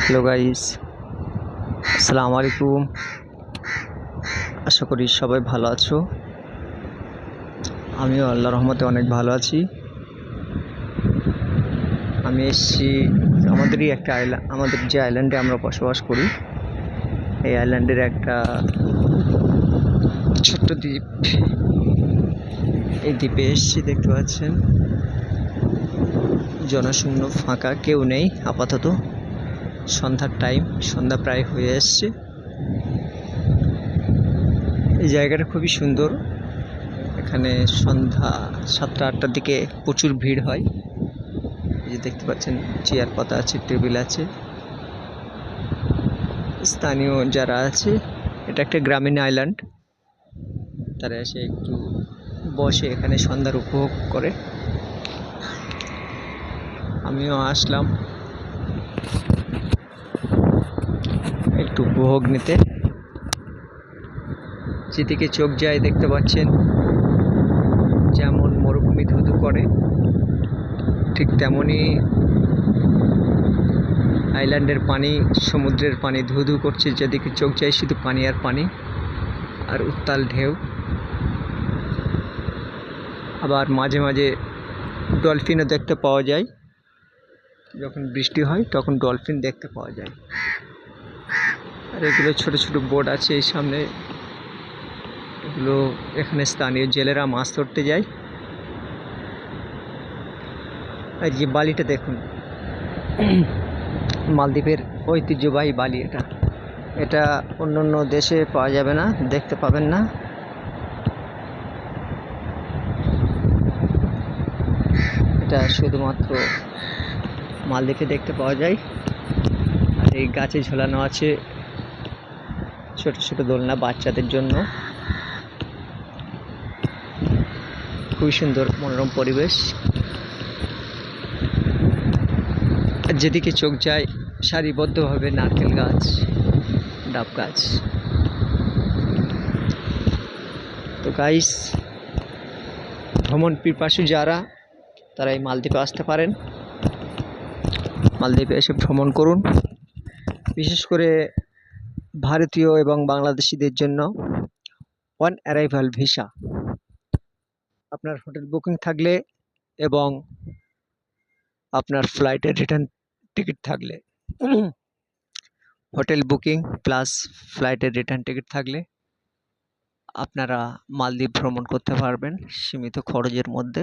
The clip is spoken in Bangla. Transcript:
হ্যালো গাইস, আসসালামু আলাইকুম। আশা করি সবাই ভালো আছো। আমিও আল্লাহর রহমতে অনেক ভালো আছি। আমি এসেছি আমাদের যে আইল্যান্ডে আমরা বসবাস করি, এই আইল্যান্ডের একটা ছোট্ট দ্বীপ। এই দ্বীপে এসেছি, দেখতে পাচ্ছেন জনশূন্য, ফাঁকা, কেউ নেই আপাতত। সন্ধ্যার টাইম, সন্ধ্যা প্রায় হয়ে এসছে। এই জায়গাটা খুবই সুন্দর। এখানে সন্ধ্যা 7টা-8টার দিকে প্রচুর ভিড় হয়। এই যে দেখতে পাচ্ছেন, চেয়ার পাতা আছে, টেবিল আছে। স্থানীয় যারা আছে, এটা একটা গ্রামীণ আইল্যান্ড, তারা এসে একটু বসে এখানে সন্ধ্যার উপভোগ করে। আমিও আসলাম একটু উপভোগ নিতে। যেদিকে চোখ যায় দেখতে পাচ্ছেন, যেমন মরুভূমি ধুধু করে, ঠিক তেমনই আইল্যান্ডের পানি, সমুদ্রের পানি ধুধু করছে। যেদিকে চোখ যায় শুধু পানি আর পানি, আর উত্তাল ঢেউ। আবার মাঝে মাঝে ডলফিনও দেখতে পাওয়া যায়। যখন বৃষ্টি হয় তখন ডলফিন দেখতে পাওয়া যায়। আর এগুলো ছোট ছোট বোট আছে এই সামনে, এগুলো এখানে স্থানীয় জেলেরা মাছ ধরতে যায়। আর যে বালিটা দেখুন, মালদ্বীপের ঐতিহ্যবাহী বালি। এটা অন্য অন্য দেশে পাওয়া যাবে না, দেখতে পাবেন না। এটা শুধুমাত্র মালদ্বীপে দেখতে পাওয়া যায়। আর এই গাছে ঝোলানো আছে ছোট ছোট দোলনা বাচ্চাদের জন্য। খুবই সুন্দর মনোরম পরিবেশ। আর যেদিকে চোখ যায় সারিবদ্ধভাবে নারকেল গাছ, ডাব গাছ। তো গাইস, ভ্রমণ পিপাসু যারা, তারা এই মালদ্বীপে আসতে পারেন। মালদ্বীপে এসে ভ্রমণ করুন। বিশেষ করে ভারতীয় এবং বাংলাদেশিদের জন্য অন অ্যারাইভাল ভিসা। আপনার হোটেল বুকিং থাকলে এবং আপনার ফ্লাইটের রিটার্ন টিকিট থাকলে, হোটেল বুকিং প্লাস ফ্লাইটের রিটার্ন টিকিট থাকলে আপনারা মালদ্বীপ ভ্রমণ করতে পারবেন সীমিত খরচের মধ্যে।